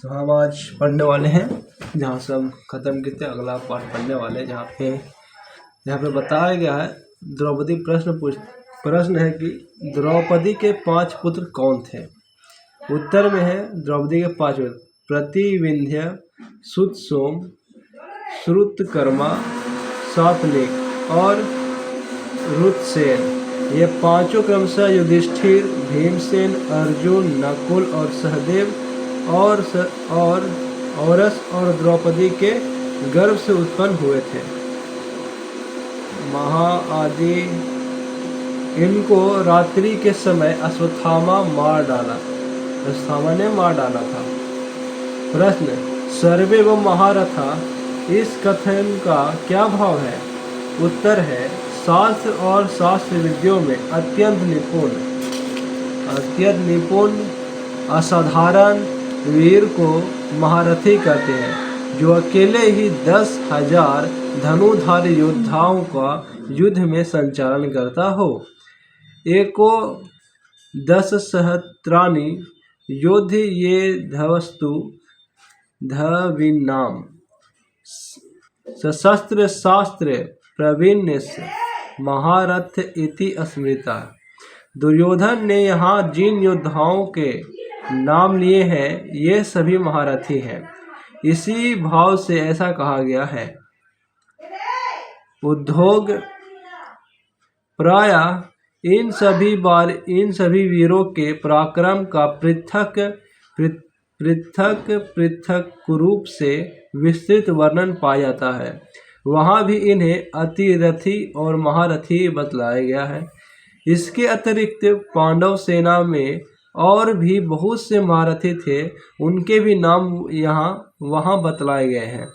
तो हम आज पढ़ने वाले हैं जहाँ से हम ख़त्म किए थे, अगला पाठ पढ़ने वाले हैं जहाँ पे बताया गया है द्रौपदी प्रश्न है कि द्रौपदी के 5 पुत्र कौन थे। उत्तर में है द्रौपदी के 5 पुत्र प्रतिविंध्य, सुतसोम, श्रुतकर्मा, सातनिक और रुतसेन। ये पांचों क्रमशः युधिष्ठिर, भीमसेन, अर्जुन, नकुल और सहदेव औरस और द्रौपदी के गर्भ से उत्पन्न हुए थे। महाआदि इनको रात्रि के समय अश्वत्थामा ने मार डाला था। प्रश्न, सर्वे व महारथा इस कथन का क्या भाव है। उत्तर है शास्त्र और शास्त्र विद्यों में अत्यंत निपुण असाधारण वीर को महारथी कहते हैं, जो अकेले ही 10,000 धनुधारी योद्धाओं का युद्ध में संचालन करता हो। एको 10 सहस्त्राणि योद्धि ये धवस्तु धविनाम सशस्त्र शास्त्र प्रवीण महारथ इति स्मृता। दुर्योधन ने यहाँ जिन योद्धाओं के नाम लिए हैं ये सभी महारथी हैं। इसी भाव से ऐसा कहा गया है। उद्योग प्रायः इन सभी वीरों के पराक्रम का पृथक रूप से विस्तृत वर्णन पाया जाता है। वहाँ भी इन्हें अतिरथी और महारथी बतलाया गया है। इसके अतिरिक्त पांडव सेना में और भी बहुत से महारथी थे, उनके भी नाम वहाँ बतलाए गए हैं।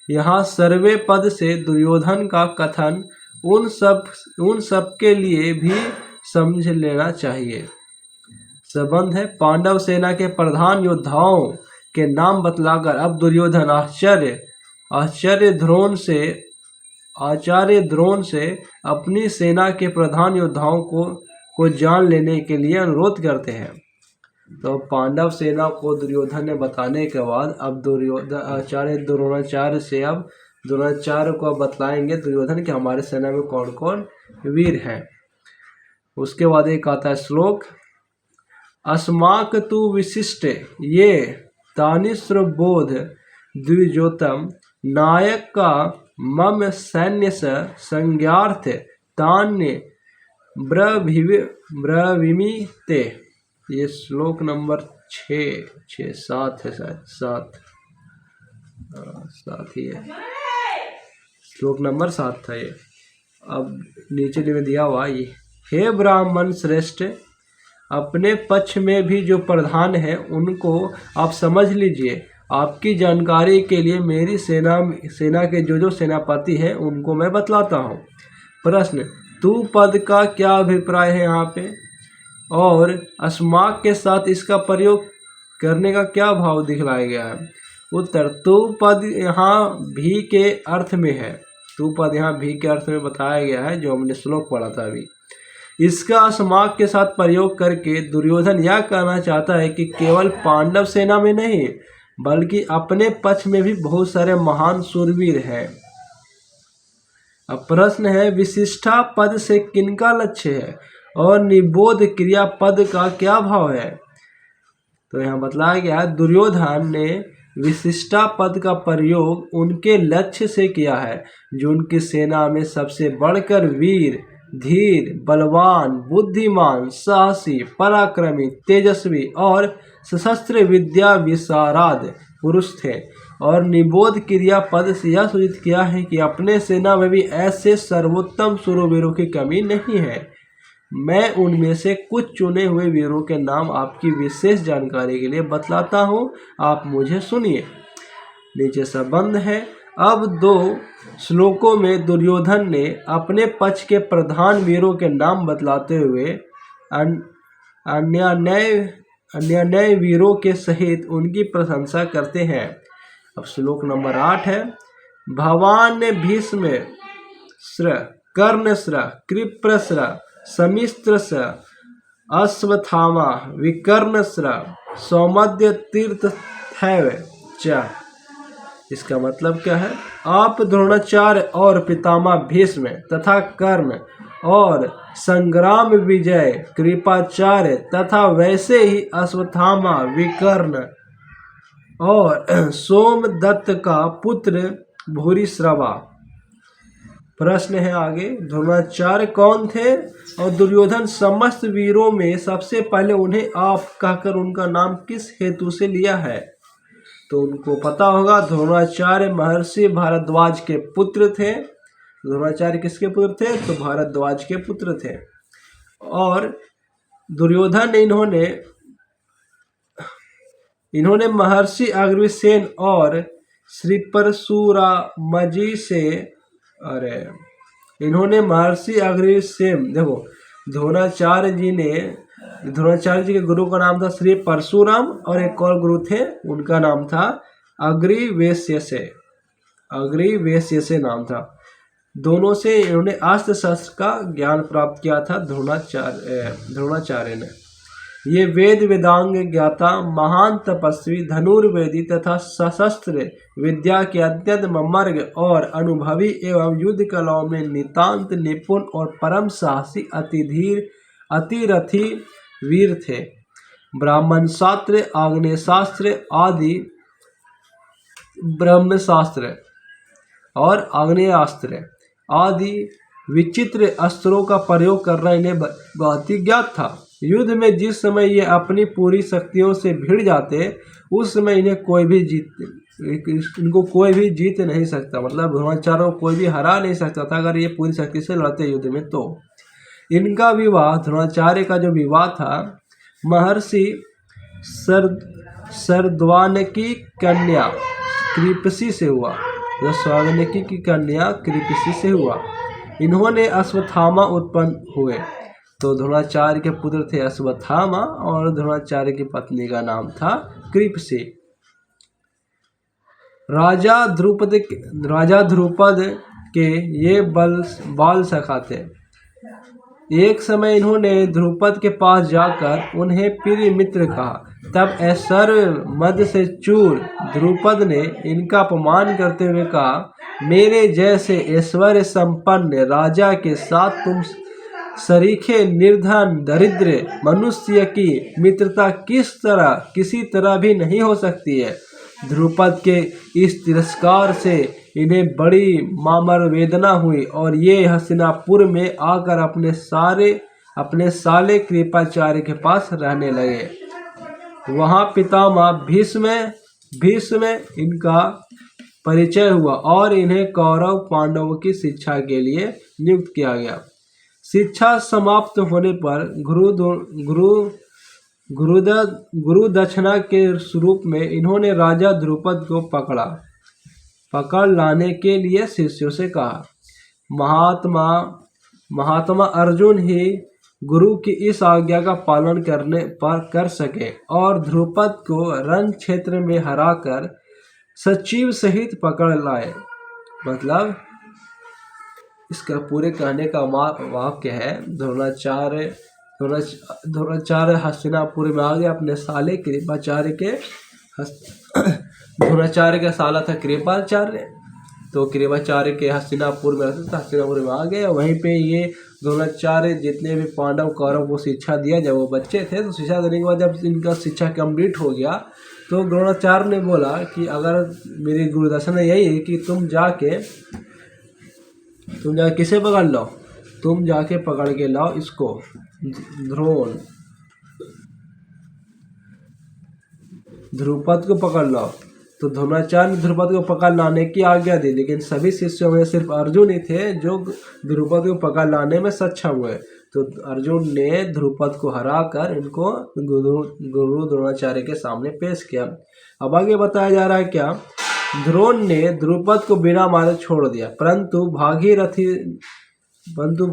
यहाँ सर्वे पद से दुर्योधन का कथन उन सब के लिए भी समझ लेना चाहिए। संबंध है पांडव सेना के प्रधान योद्धाओं के नाम बतलाकर अब दुर्योधन आचार्य द्रोण से अपनी सेना के प्रधान योद्धाओं को जान लेने के लिए अनुरोध करते हैं। तो पांडव सेना को दुर्योधन ने बताने के बाद अब द्रोणाचार्य को बतलाएंगे दुर्योधन कि हमारे सेना में कौन कौन वीर हैं। उसके बाद एक आता है श्लोक, अस्माक तु विशिष्ट ये तानिश्र बोध द्विजोतम नायक का मम सैन्य संज्ञार्थ तान्य ब्रवीमि ते। ये श्लोक नंबर 7 है, शायद 7 ही है। श्लोक नंबर 7 था ये। अब नीचे में दिया हुआ ये, हे ब्राह्मण श्रेष्ठ, अपने पक्ष में भी जो प्रधान है उनको आप समझ लीजिए। आपकी जानकारी के लिए मेरी सेना के जो सेनापति हैं उनको मैं बतलाता हूँ। प्रश्न, तू पद का क्या अभिप्राय है यहाँ पे, और अस्माक के साथ इसका प्रयोग करने का क्या भाव दिखलाया गया है। उत्तर, तू पद यहाँ भी के अर्थ में है। तू पद यहाँ भी के अर्थ में बताया गया है, जो हमने श्लोक पढ़ा था अभी। इसका अस्माक के साथ प्रयोग करके दुर्योधन यह कहना चाहता है कि केवल पांडव सेना में नहीं बल्कि अपने पक्ष में भी बहुत सारे महान शूरवीर हैं। अब प्रश्न है, विशिष्टा पद से किनका लक्ष्य है और निबोध क्रिया पद का क्या भाव है। तो यहाँ बतलाया गया है, दुर्योधन ने विशिष्टा पद का प्रयोग उनके लक्ष्य से किया है जो उनकी सेना में सबसे बढ़कर वीर, धीर, बलवान, बुद्धिमान, साहसी, पराक्रमी, तेजस्वी और सशस्त्र विद्या विशारद पुरुष थे। और निबोध क्रिया पद से यह सूचित किया है कि अपने सेना में भी ऐसे सर्वोत्तम शूरवीरों की कमी नहीं है। मैं उनमें से कुछ चुने हुए वीरों के नाम आपकी विशेष जानकारी के लिए बतलाता हूँ, आप मुझे सुनिए। नीचे संबंध है। अब 2 श्लोकों में दुर्योधन ने अपने पक्ष के प्रधान वीरों के नाम बतलाते हुए अन्य वीरों के सहित उनकी प्रशंसा करते हैं। अब श्लोक नंबर 8 है, भवान भीष्म कर्णश्र कृप्रश्र समिश्रश्र अश्वत्थामा विकर्णश्र सौमद्य तीर्थ स्थैव च। इसका मतलब क्या है? आप द्रोणाचार्य और पितामह भीष्म तथा कर्ण और संग्राम विजय कृपाचार्य तथा वैसे ही अश्वत्थामा विकर्ण और सोमदत्त का पुत्र भूरिश्रवा। प्रश्न है आगे, द्रोणाचार्य कौन थे और दुर्योधन समस्त वीरों में सबसे पहले उन्हें आप कहकर उनका नाम किस हेतु से लिया है? तो उनको पता होगा, द्रोणाचार्य महर्षि भारद्वाज के पुत्र थे। द्रोणाचार्य किसके पुत्र थे? तो भारद्वाज के पुत्र थे। और दुर्योधन इन्होंने महर्षि अग्रसेन और श्री परशुरामजी से, अरे इन्होंने महर्षि अग्रसेन, देखो द्रोणाचार्य जी के गुरु का नाम था श्री परशुराम और एक और गुरु थे, उनका नाम था अग्रिवेश्य से नाम था। दोनों से इन्होंने अस्त्र शस्त्र का ज्ञान प्राप्त किया था द्रोणाचार्य ने। ये वेद वेदांग ज्ञाता, महान तपस्वी, धनुर्वेदी तथा सशस्त्र विद्या के अत्यंत मर्मज्ञ और अनुभवी एवं युद्ध कलाओं में नितांत निपुण और परम साहसी अतिरथी वीर थे। ब्राह्मण शास्त्र, आग्नेय शास्त्र आदि ब्रह्मशास्त्र और आग्नेयास्त्र आदि विचित्र अस्त्रों का प्रयोग करना इन्हें बहुत ही ज्ञात था। युद्ध में जिस समय ये अपनी पूरी शक्तियों से भिड़ जाते, उस समय इनको कोई भी जीत नहीं सकता। मतलब द्रोणाचार्य को कोई भी हरा नहीं सकता था अगर ये पूरी शक्ति से लड़ते युद्ध में। तो इनका विवाह, द्रोणाचार्य का जो विवाह था, महर्षि शरद्वानकी कन्या कृपसी से हुआ। शरद्वानकी की कन्या कृपसी से हुआ। इन्होंने अश्वत्थामा उत्पन्न हुए। तो द्रोणाचार्य के पुत्र थे अश्वत्थामा और द्रोणाचार्य की पत्नी का नाम था कृपसी। राजा ध्रुपद के ये बाल सखा थे। एक समय इन्होंने ध्रुपद के पास जाकर उन्हें प्रिय मित्र कहा। तब ऐश्वर्य मद से चूर ध्रुपद ने इनका अपमान करते हुए कहा, मेरे जैसे ऐश्वर्य संपन्न राजा के साथ तुम सरीखे निर्धन दरिद्र मनुष्य की मित्रता किसी तरह भी नहीं हो सकती है। ध्रुपद के इस तिरस्कार से इन्हें बड़ी मामर वेदना हुई और ये हस्तिनापुर में आकर अपने साले कृपाचार्य के पास रहने लगे। वहाँ पितामह भीष्म इनका परिचय हुआ और इन्हें कौरव पांडवों की शिक्षा के लिए नियुक्त किया गया। शिक्षा समाप्त होने पर गुरु दक्षिणा के स्वरूप में इन्होंने राजा ध्रुपद को पकड़ लाने के लिए शिष्यों से कहा। महात्मा अर्जुन ही गुरु की इस आज्ञा का पालन कर सके और ध्रुपद को रण क्षेत्र में हराकर सचिव सहित पकड़ लाए। मतलब इसका पूरे कहने का वाक्य है, द्रोणाचार्य हस्तिनापुर में आ गए अपने साले कृपाचार्य के। द्रोणाचार्य का साला था कृपाचार्य, तो कृपाचार्य के हस्तिनापुर में रहते थे, हस्तिनापुर में आ गए। वहीं पे ये द्रोणाचार्य जितने भी पांडव कौरव को शिक्षा दिया जब वो बच्चे थे, तो शिक्षा देने के बाद जब इनका शिक्षा कंप्लीट हो गया तो द्रोणाचार्य ने बोला कि अगर मेरी गुरुदक्षिणा यही है कि तुम जाके किसे पकड़ लो, तुम जाके पकड़ के लाओ इसको ध्रुपद को पकड़ लाओ। तो द्रोणाचार्य ने ध्रुपद को पकड़ लाने की आज्ञा दी, लेकिन सभी शिष्यों में सिर्फ अर्जुन ही थे जो ध्रुपद को पकड़ लाने में सक्षम हुए। तो अर्जुन ने ध्रुपद को हराकर इनको गुरु द्रोणाचार्य के सामने पेश किया। अब आगे बताया जा रहा है क्या, द्रोण ने ध्रुपद को बिना मारे छोड़ दिया, परंतु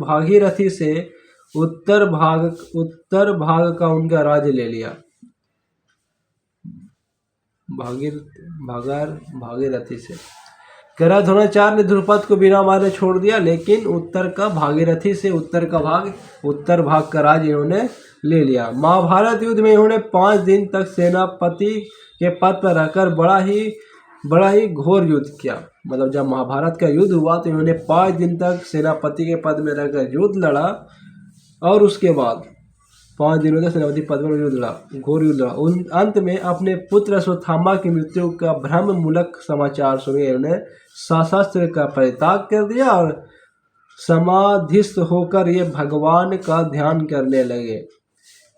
भागीरथी से उत्तर भाग का उनका राज्य ले लिया। भागीरथी से कह रहा द्रोणाचार्य ने द्रुपद को बिना मारे छोड़ दिया, लेकिन उत्तर का भागीरथी से उत्तर भाग का राज इन्होंने ले लिया। महाभारत युद्ध में इन्होंने 5 दिन तक सेनापति के पद पर रहकर बड़ा ही घोर युद्ध किया। मतलब जब महाभारत का युद्ध हुआ तो इन्होंने 5 दिन तक सेनापति के पद में रहकर युद्ध लड़ा, और उसके बाद 5 दिनों तक सेनापति पद में युद्ध लड़ा, घोर युद्ध लड़ा। अंत में अपने पुत्र अश्वत्थामा की मृत्यु का भ्रम मूलक समाचार सुने इन्होंने सशस्त्र का परित्याग कर दिया और समाधिस्थ होकर ये भगवान का ध्यान करने लगे।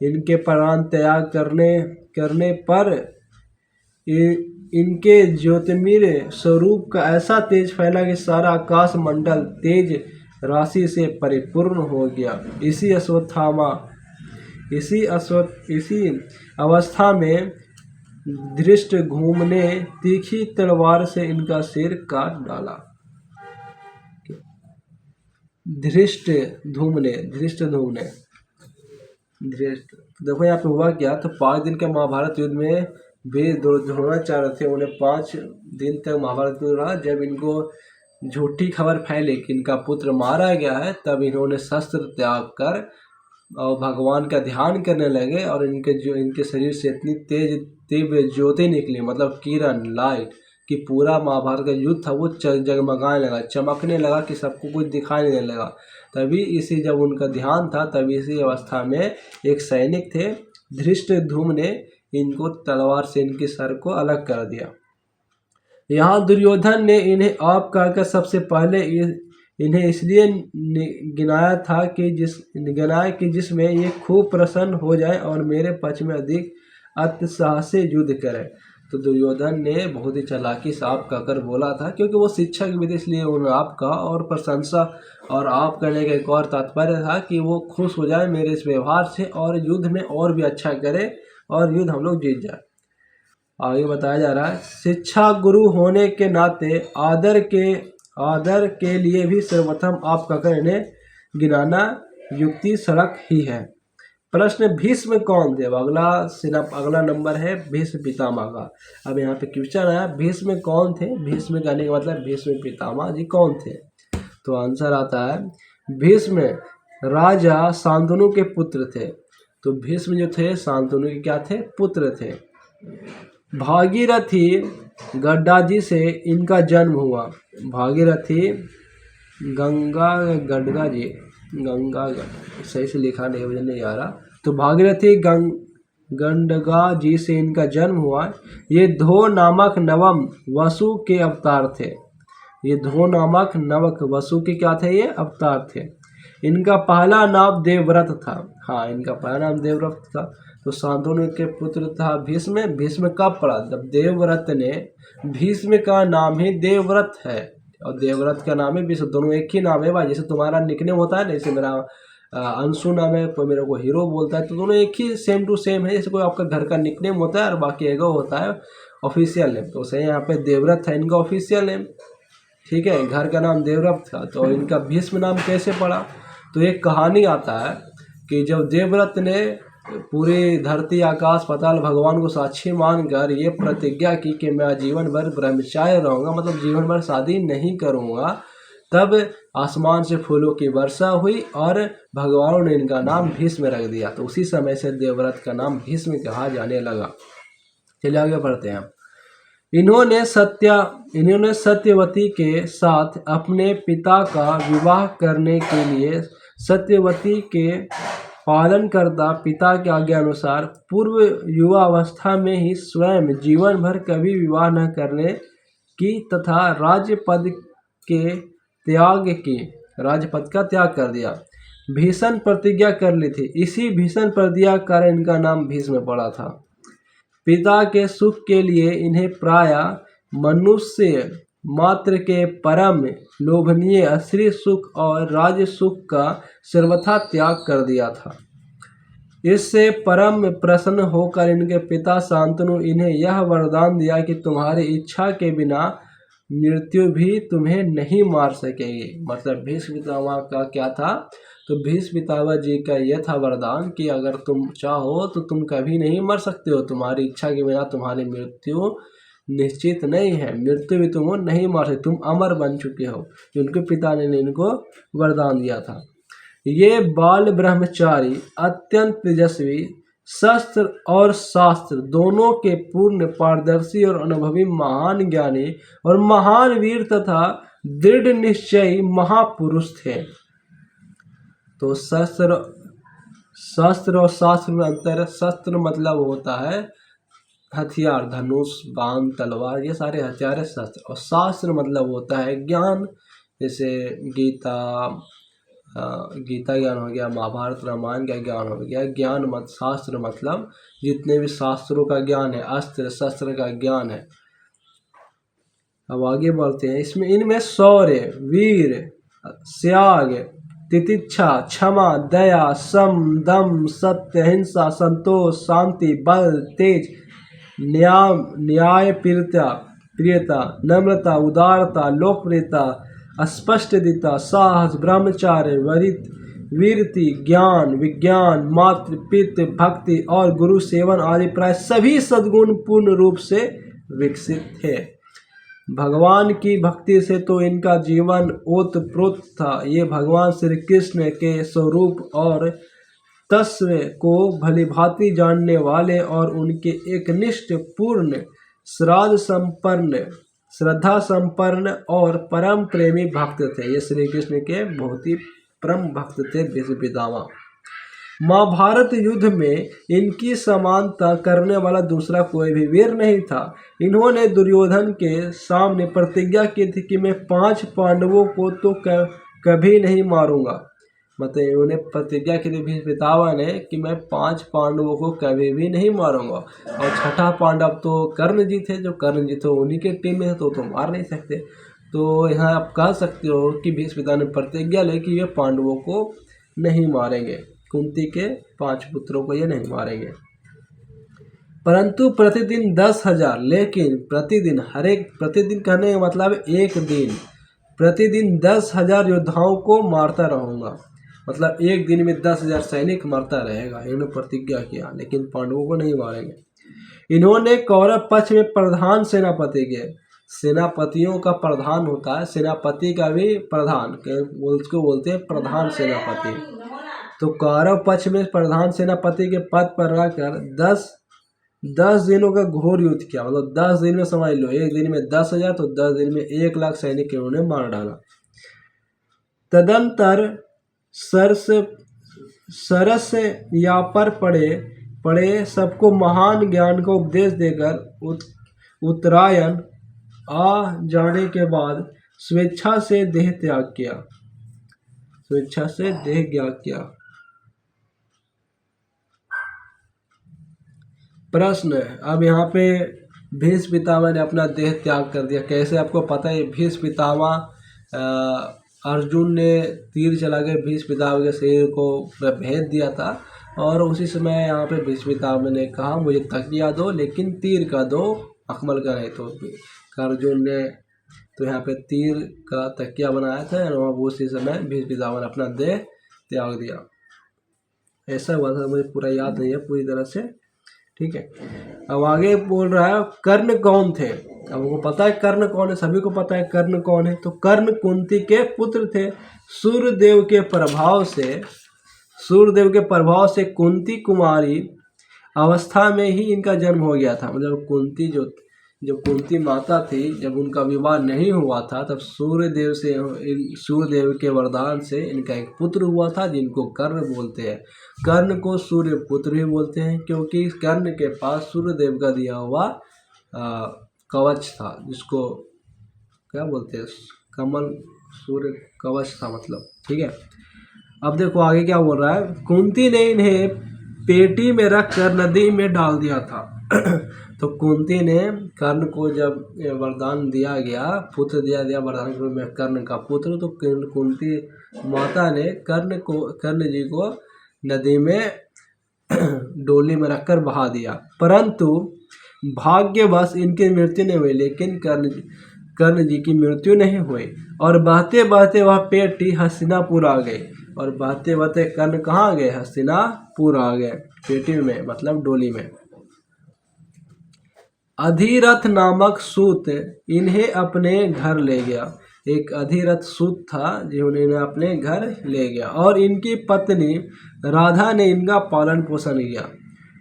इनके प्राण त्याग करने पर इनके ज्योतिर्मय स्वरूप का ऐसा तेज फैला कि सारा आकाश मंडल तेज राशि से परिपूर्ण हो गया। इसी अवस्था में धृष्टद्युम्न ने तीखी तलवार से इनका सिर काट डाला। धृष्टद्युम्न देखो यहाँ पे हुआ क्या, तो 5 दिन के महाभारत युद्ध में वे द्रोणाचार्य थे, उन्हें 5 दिन तक महाभारत युद्ध रहा। जब इनको झूठी खबर फैली कि इनका पुत्र मारा गया है, तब इन्होंने शस्त्र त्याग कर और भगवान का ध्यान करने लगे, और इनके शरीर से इतनी तीव्र ज्योति निकली, मतलब किरण लाइट, कि पूरा महाभारत का युद्ध था वो जगमगाने लगा, चमकने लगा कि सबको कुछ दिखाई देने लगा। तभी जब उनका ध्यान था, तभी इसी अवस्था में एक सैनिक थे धृष्टद्युम्न ने इनको तलवार से इनके सर को अलग कर दिया। यहाँ दुर्योधन ने इन्हें आप कहकर सबसे पहले इन्हें इसलिए गिनाया था कि जिसमें ये खूब प्रसन्न हो जाए और मेरे पक्ष में अधिक अत्यासाह से युद्ध करे। तो दुर्योधन ने बहुत ही चालाकी से आप कहकर बोला था, क्योंकि वो शिक्षक भी थे, इसलिए उन्होंने आपका और प्रशंसा और आप करने का एक और तात्पर्य था कि वो खुश हो जाए मेरे इस व्यवहार से और युद्ध में और भी अच्छा करे और युद्ध हम लोग जीत जाए। आगे बताया जा रहा है, शिक्षा गुरु होने के नाते आदर के लिए भी सर्वप्रथम आप कहकर इन्हें गिनाना युक्ति सड़क ही है। प्रश्न, भीष्म कौन थे? अगला नंबर है भीष्म पितामह का। अब यहाँ पे क्वेश्चन आया भीष्म कौन थे? भीष्म कहने का मतलब भीष्म पितामह जी कौन थे? तो आंसर आता है भीष्म राजा शांतनु के पुत्र थे। तो भीष्म जो थे शांतनु के क्या थे? पुत्र थे। भागीरथी गड्डा जी से इनका जन्म हुआ। भागीरथी गंगा सही से लिखा नहीं, मुझे नहीं आ रहा। तो भागीरथी गंडगा जी से इनका जन्म हुआ। ये धो नामक नवम वसु के अवतार थे। ये धो नामक नवक वसु के क्या थे? ये अवतार थे। इनका पहला नाम देवव्रत था। हाँ, इनका पहला नाम देवव्रत था। तो शांतनु के पुत्र था भीष्म। भीष्म कब पड़ा? जब देवव्रत ने, भीष्म का नाम ही देवव्रत है और देवव्रत का नाम है भीष्म, दोनों एक ही नाम है भाई। जैसे तुम्हारा निकनेम होता है ना, जैसे मेरा अंशु नाम है, कोई मेरे को हीरो बोलता है, तो दोनों एक ही सेम टू सेम है। जैसे कोई आपका घर का निकनेम होता है और बाकी एगो होता है ऑफिशियल नेम। तो सही यहाँ पे देवव्रत है इनका ऑफिशियल नेम, ठीक है। घर का नाम देवव्रत था। तो इनका भीष्म नाम कैसे पड़ा? तो एक कहानी आता है कि जब देवव्रत ने पूरी धरती आकाश पाताल भगवान को साक्षी मानकर ये प्रतिज्ञा की कि मैं जीवन भर ब्रह्मचारी रहूँगा, मतलब जीवन भर शादी नहीं करूँगा, तब आसमान से फूलों की वर्षा हुई और भगवान ने इनका नाम भीष्म रख दिया। तो उसी समय से देवव्रत का नाम भीष्म कहा जाने लगा। चलिए आगे बढ़ते हैं। इन्होंने सत्यवती के साथ अपने पिता का विवाह करने के लिए सत्यवती के पालन करता पिता के आज्ञा अनुसार पूर्व युवावस्था में ही स्वयं जीवन भर कभी विवाह न करने की तथा राजपद का त्याग कर दिया। भीषण प्रतिज्ञा कर ली थी। इसी भीषण प्रतिज्ञा कारण इनका नाम भीष्म पड़ा था। पिता के सुख के लिए इन्हें प्रायः मनुष्य मात्र के परम लोभनीय स्त्री सुख और राज सुख का सर्वथा त्याग कर दिया था। इससे परम प्रसन्न होकर इनके पिता शांतनु इन्हें यह वरदान दिया कि तुम्हारी इच्छा के बिना मृत्यु भी तुम्हें नहीं मार सकेगी। मतलब भीष्म पितामह का क्या था? तो भीष्म पितामह जी का यह था वरदान कि अगर तुम चाहो तो तुम कभी नहीं मर सकते हो, तुम्हारी इच्छा के बिना तुम्हारी मृत्यु निश्चित नहीं है, मृत्यु भी तुमको नहीं मार सकती, तुम अमर बन चुके हो। उनके पिता ने इनको वरदान दिया था। ये बाल ब्रह्मचारी अत्यंत तेजस्वी, शस्त्र और शास्त्र दोनों के पूर्ण पारदर्शी और अनुभवी महान ज्ञानी और महान वीर तथा दृढ़ निश्चयी महापुरुष थे। तो शस्त्र और शास्त्र में अंतर है। शस्त्र मतलब होता है हथियार, धनुष, बाण, तलवार, ये सारे हथियार है शस्त्र। और शास्त्र मतलब होता है ज्ञान, जैसे गीता ज्ञान हो गया, महाभारत रामायण का ज्ञान हो गया। ज्ञान मत शास्त्र मतलब जितने भी शास्त्रों का ज्ञान है, अस्त्र शस्त्र का ज्ञान है। अब आगे बढ़ते हैं। इसमें इनमें शौर्य, वीर, त्याग, तितिक्षा, क्षमा, दया, सम, दम, सत्य, हिंसा, संतोष, शांति, बल, तेज, प्रियता, नम्रता, उदारता, लोकप्रियता, स्पष्टता, साहस, ब्रह्मचार्य, वीरति, ज्ञान, विज्ञान, मातृ, पितृ, भक्ति और गुरु सेवन आदि प्राय सभी सद्गुण पूर्ण रूप से विकसित थे। भगवान की भक्ति से तो इनका जीवन ओतप्रोत था। ये भगवान श्री कृष्ण के स्वरूप और तत्व को भलीभांति जानने वाले और उनके एकनिष्ठ पूर्ण श्रद्धा संपन्न और परम प्रेमी भक्त थे। ये श्री कृष्ण के बहुत ही परम भक्त थे भीष्म पितामह। महाभारत युद्ध में इनकी समानता करने वाला दूसरा कोई भी वीर नहीं था। इन्होंने दुर्योधन के सामने प्रतिज्ञा की थी कि मैं 5 पांडवों को तो कभी नहीं मारूंगा। मतलब इन्होंने प्रतिज्ञा की थी भीष्म पितामह ने कि मैं 5 पांडवों को कभी भी नहीं मारूंगा। और छठा पांडव तो कर्ण जी थे, जो कर्ण जी तो उन्हीं के टीम में थे, तो मार नहीं सकते। तो यहाँ आप कह सकते हो कि भीष्म पितामह ने प्रतिज्ञा ली कि ये पांडवों को नहीं मारेंगे, कुंती के 5 पुत्रों को ये नहीं मारेंगे। परंतु प्रतिदिन 10,000, लेकिन प्रतिदिन कहने का मतलब एक दिन, प्रतिदिन 10,000 योद्धाओं को मारता रहूंगा। मतलब एक दिन में 10,000 सैनिक मरता रहेगा। इन्होंने प्रतिज्ञा किया, लेकिन पांडवों को नहीं मारेंगे। इन्होंने कौरव पक्ष में प्रधान सेनापति के, सेनापतियों का प्रधान होता है, सेनापति का भी प्रधान, उसको बोलते हैं प्रधान सेनापति। तो कौरव पक्ष में प्रधान सेनापति के पद पर रहकर 10 दिनों का घोर युद्ध किया। मतलब 10 दिन में समझ लो, एक दिन में 10,000 तो 10 दिन में 1 लाख सैनिक इन्होंने मार डाला। तदंतर सरस या पर पड़े सबको महान ज्ञान का उपदेश देकर उत्तरायण आ जाने के बाद स्वेच्छा से देह त्याग किया। प्रश्न है अब यहाँ पे भीष्म पितामह ने अपना देह त्याग कर दिया। कैसे? आपको पता है भीष्म पितामह, अर्जुन ने तीर चला के भीष्म पितामह के शरीर को भेद दिया था। और उसी समय यहाँ पे भीष्म पितामह ने कहा मुझे तकिया दो, लेकिन तीर का दो, अकमल का नहीं। तो अर्जुन ने तो यहाँ पे तीर का तकिया बनाया था और उसी समय भीष्म पितामह ने अपना देह त्याग दिया। ऐसा हुआ था, मुझे पूरा याद नहीं है पूरी तरह से, ठीक है। अब आगे बोल रहा है कर्ण कौन थे। अब हमको पता है कर्ण कौन है, सभी को पता है कर्ण कौन है। तो कर्ण कुंती के पुत्र थे। सूर्यदेव के प्रभाव से कुंती कुमारी अवस्था में ही इनका जन्म हो गया था। मतलब कुंती जब कुंती माता थी, जब उनका विवाह नहीं हुआ था, तब सूर्यदेव के वरदान से इनका एक पुत्र हुआ था जिनको कर्ण बोलते हैं। कर्ण को सूर्य पुत्र भी बोलते हैं क्योंकि कर्ण के पास सूर्यदेव का दिया हुआ कवच था, जिसको क्या बोलते हैं, कमल सूर्य कवच था मतलब, ठीक है। अब देखो आगे क्या बोल रहा है। कुंती ने इन्हें पेटी में रखकर नदी में डाल दिया था। तो कुंती ने कर्ण को जब वरदान दिया गया, पुत्र दिया वरदान के रूप में कर्ण का पुत्र, तो कुंती माता ने कर्ण जी को नदी में डोली में रखकर बहा दिया। परंतु भाग्यवश इनकी मृत्यु नहीं हुई, लेकिन कर्ण जी की मृत्यु नहीं हुई। और बहते बहते वह पेटी हस्तिनापुर आ गई। और बहते बहते कर्ण कहाँ आ गए? हस्तिनापुर आ गए, पेटी में मतलब डोली में। अधिरथ नामक सूत इन्हें अपने घर ले गया। एक अधिरथ सूत था जो इन्हें अपने घर ले गया और इनकी पत्नी राधा ने इनका पालन पोषण किया।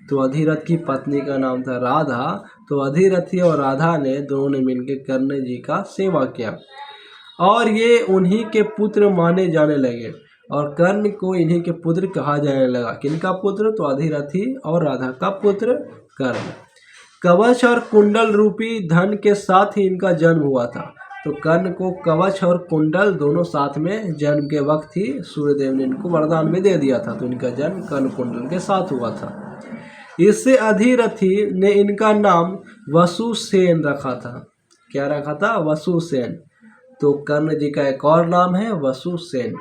तो अधिरथ की पत्नी का नाम था राधा। तो अधिरथी और राधा ने दोनों ने मिलकर कर्ण जी का सेवा किया और ये उन्हीं के पुत्र माने जाने लगे और कर्ण को इन्हीं के पुत्र कहा जाने लगा। किनका पुत्र? तो अधिरथी और राधा का पुत्र कर्ण। कवच और कुंडल रूपी धन के साथ ही इनका जन्म हुआ था। तो कर्ण को कवच और कुंडल दोनों साथ में जन्म के वक्त ही सूर्यदेव ने इनको वरदान में दे दिया था। तो इनका जन्म कर्ण कुंडल के साथ हुआ था। इससे अधिरथी ने इनका नाम वसुसेन रखा था। क्या रखा था? वसुसेन। तो कर्ण जी का एक और नाम है वसुसेन।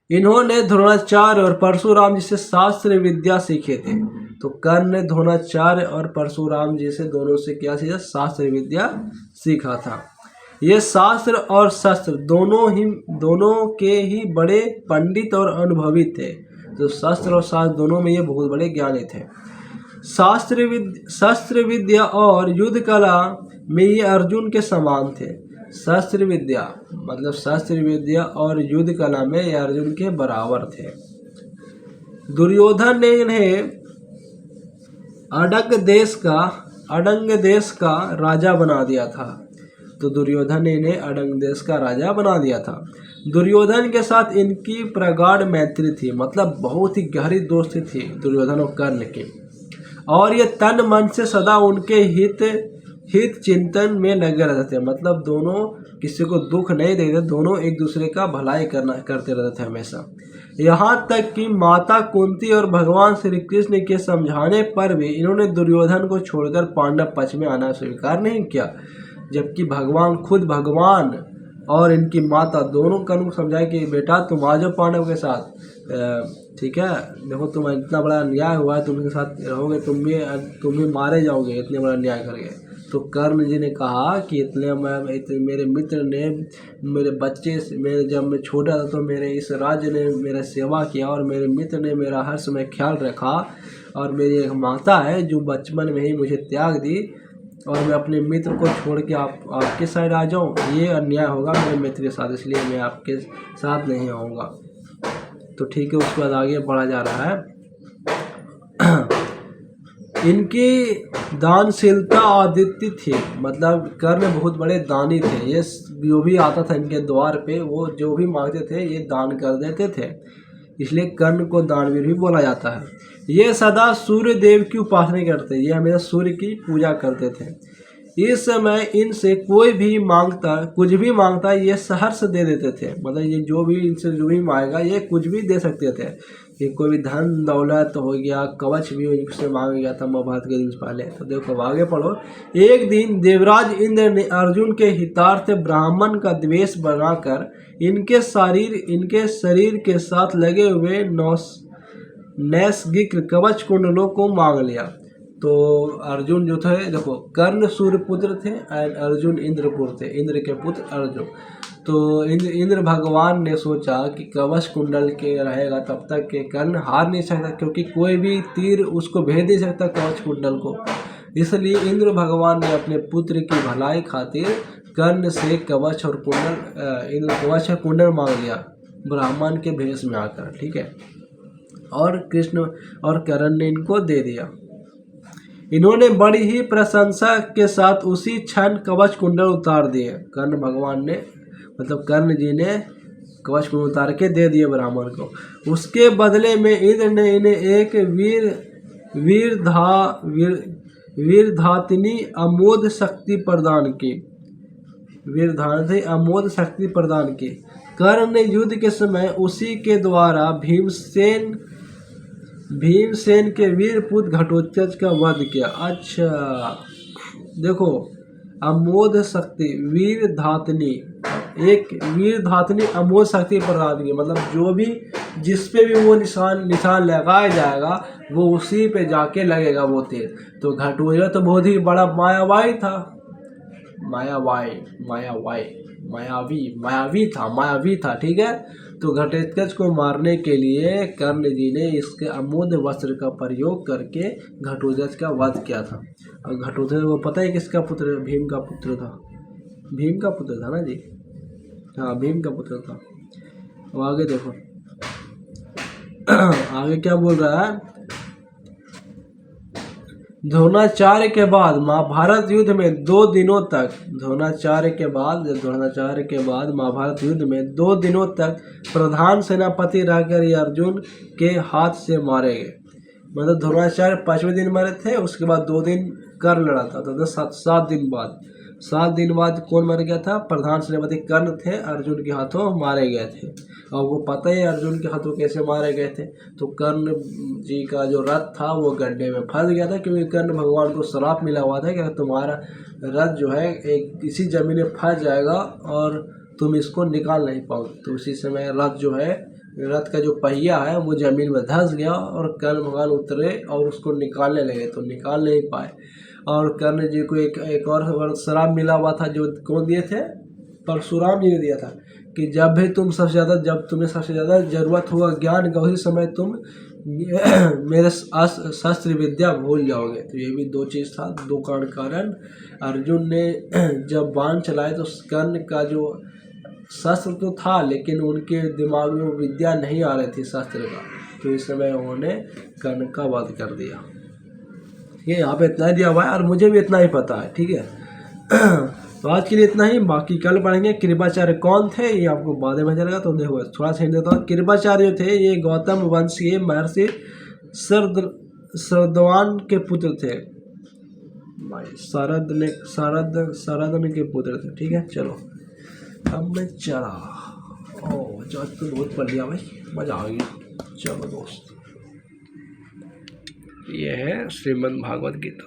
इन्होंने द्रोणाचार्य और परशुराम जी से शास्त्र विद्या सीखे थे। तो कर्ण ने द्रोणाचार्य और परशुराम जी से दोनों से क्या सीखा? शास्त्र विद्या सीखा था। ये शास्त्र और शस्त्र दोनों के ही बड़े पंडित और अनुभवी थे। तो शस्त्र और शास्त्र दोनों में ये बहुत बड़े ज्ञानी थे। शस्त्र विद्या और युद्ध कला में ये अर्जुन के समान थे। शस्त्र विद्या मतलब शस्त्र विद्या और युद्ध कला में ये अर्जुन के बराबर थे। दुर्योधन ने इन्हें अडंग देश का राजा बना दिया था। तो दुर्योधन ने इन्हें अडंग देश का राजा बना दिया था। दुर्योधन के साथ इनकी प्रगाढ़ मैत्री थी, मतलब बहुत ही गहरी दोस्ती थी दुर्योधन और कर्ण की। और ये तन मन से सदा उनके हित चिंतन में लगे रहते थे। मतलब दोनों किसी को दुख नहीं देते, दोनों एक दूसरे का भलाई करते रहते थे हमेशा। यहाँ तक कि माता कुंती और भगवान श्री कृष्ण के समझाने पर भी इन्होंने दुर्योधन को छोड़कर पांडव पक्ष में आना स्वीकार नहीं किया। जबकि भगवान और इनकी माता दोनों कर्ण को समझाए कि बेटा तुम आ जाओ पांडव के साथ, ठीक है, देखो तुम इतना बड़ा अन्याय हुआ है, तुम इनके साथ रहोगे तुम भी मारे जाओगे इतने बड़ा अन्याय करके। तो कर्ण जी ने कहा कि मेरे मित्र ने जब मैं छोटा था तो मेरे इस राज्य ने मेरा सेवा किया और मेरे मित्र ने मेरा हर समय ख्याल रखा और मेरी एक माता है जो बचपन में ही मुझे त्याग दी और मैं अपने मित्र को छोड़ के आपके साइड आ जाऊं, ये अन्याय होगा मेरे मित्र के साथ, इसलिए मैं आपके साथ नहीं आऊँगा। तो ठीक है, उसके बाद आगे बढ़ा जा रहा है। इनकी दानशीलता अद्वितीय थी, मतलब कर्ण बहुत बड़े दानी थे। ये जो भी आता था इनके द्वार पे वो जो भी मांगते थे ये दान कर देते थे, इसलिए कर्ण को दानवीर भी बोला जाता है। ये सदा सूर्य देव की उपासना करते, ये हमेशा सूर्य की पूजा करते थे। इस समय इनसे कोई भी कुछ भी मांगता ये सहर्ष दे देते थे। मतलब ये इनसे जो भी मांगेगा ये कुछ भी दे सकते थे। कि कोई भी धन दौलत हो गया, कवच भी इनसे मांग गया था महाभारत के दिन पहले। तो देखो आगे पढ़ो। एक दिन देवराज इंद्र ने अर्जुन के हितार्थ ब्राह्मण का द्वेष बनाकर इनके शरीर के साथ लगे हुए नैसर्गिक कवच कुंडलों को मांग लिया। तो अर्जुन जो थे, देखो कर्ण सूर्यपुत्र थे और अर्जुन इंद्रपुत्र थे, इंद्र के पुत्र अर्जुन। तो इंद्र भगवान ने सोचा कि कवच कुंडल के रहेगा तब तक के कर्ण हार नहीं सकता, क्योंकि कोई भी तीर उसको भेद नहीं सकता कवच कुंडल को। इसलिए इंद्र भगवान ने अपने पुत्र की भलाई खातिर कर्ण से कवच और कुंडल मांग लिया ब्राह्मण के भेष में आकर, ठीक है। और कृष्ण और कर्ण ने इनको दे दिया। इन्होंने बड़ी ही प्रशंसा के साथ उसी क्षण कवच कुंडल उतार दिए। कर्ण भगवान ने, मतलब कर्ण जी ने कवच कुंडल उतार के दे दिए ब्राह्मण को। उसके बदले में इंद्र ने इन्हें एक वीरधातिनी अमोघ शक्ति प्रदान की। कर्ण ने युद्ध के समय उसी के द्वारा भीमसेन के वीरपुत्र घटोत्कच का वध किया। अच्छा देखो, अमोघ शक्ति वीरधातिनी अमोघ शक्ति प्रदान की, मतलब जो भी जिस पे भी वो निशान लगाया जाएगा वो उसी पे जाके लगेगा वो तीर। तो घटोत्कच तो बहुत ही बड़ा मायावाई था, मायावाई मायावी था, ठीक है। तो घटोत्कच को मारने के लिए कर्ण जी ने इसके अमूल्य वस्त्र का प्रयोग करके घटोत्कच का वध किया था। और घटोत्कच को पता है किसका पुत्र, भीम का पुत्र था, भीम का पुत्र था ना जी, हाँ भीम का पुत्र था। अब आगे देखो आगे क्या बोल रहा है, द्रोणाचार्य के बाद महाभारत युद्ध में 2 दिनों तक, द्रोणाचार्य के बाद महाभारत युद्ध में 2 दिनों तक प्रधान सेनापति रहकर ये अर्जुन के हाथ से मारे गए। मतलब द्रोणाचार्य 5वें दिन मरे थे, उसके बाद 2 दिन कर्ण लड़ा था, तो 7 दिन बाद कौन मर गया था, प्रधान सेनापति कर्ण थे, अर्जुन के हाथों मारे गए थे। और वो पता है अर्जुन के हाथों कैसे मारे गए थे, तो कर्ण जी का जो रथ था वो गड्ढे में फंस गया था, क्योंकि कर्ण भगवान को श्राप मिला हुआ था कि तुम्हारा रथ जो है एक किसी जमीन में फंस जाएगा और तुम इसको निकाल नहीं पाओगे। तो उसी समय रथ का जो पहिया है वो जमीन में धंस गया और कर्ण भगवान उतरे और उसको निकालने लगे, तो निकाल नहीं पाए। और कर्ण जी को एक और श्राप मिला हुआ था, जो कौन दिए थे, परशुराम जी ने दिया था कि जब तुम्हें सबसे ज़्यादा ज़रूरत होगा ज्ञान का, उसी समय तुम मेरे शस्त्र विद्या भूल जाओगे। तो ये भी 2 चीज़ था, 2 कारण अर्जुन ने जब बाण चलाए तो कर्ण का जो शस्त्र तो था लेकिन उनके दिमाग में वो विद्या नहीं आ रही थी शस्त्र का, तो इस समय उन्होंने कर्ण का वध कर दिया। ये यहाँ पे इतना ही दिया हुआ है और मुझे भी इतना ही पता है, ठीक है। तो आज के लिए इतना ही, बाकी कल पढ़ेंगे कृपाचार्य कौन थे ये आपको बाद में चलेगा। तो देखो थोड़ा सा हिंट देता हूँ, कृपाचार्य थे ये गौतम वंश के महर्षि शरद्वान के पुत्र थे, शरद के पुत्र थे, ठीक है। चलो अब मैं चला, आज तो बहुत पढ़ लिया भाई, मज़ा आ गया। चलो दोस्त, ये है श्रीमद् भागवत गीता।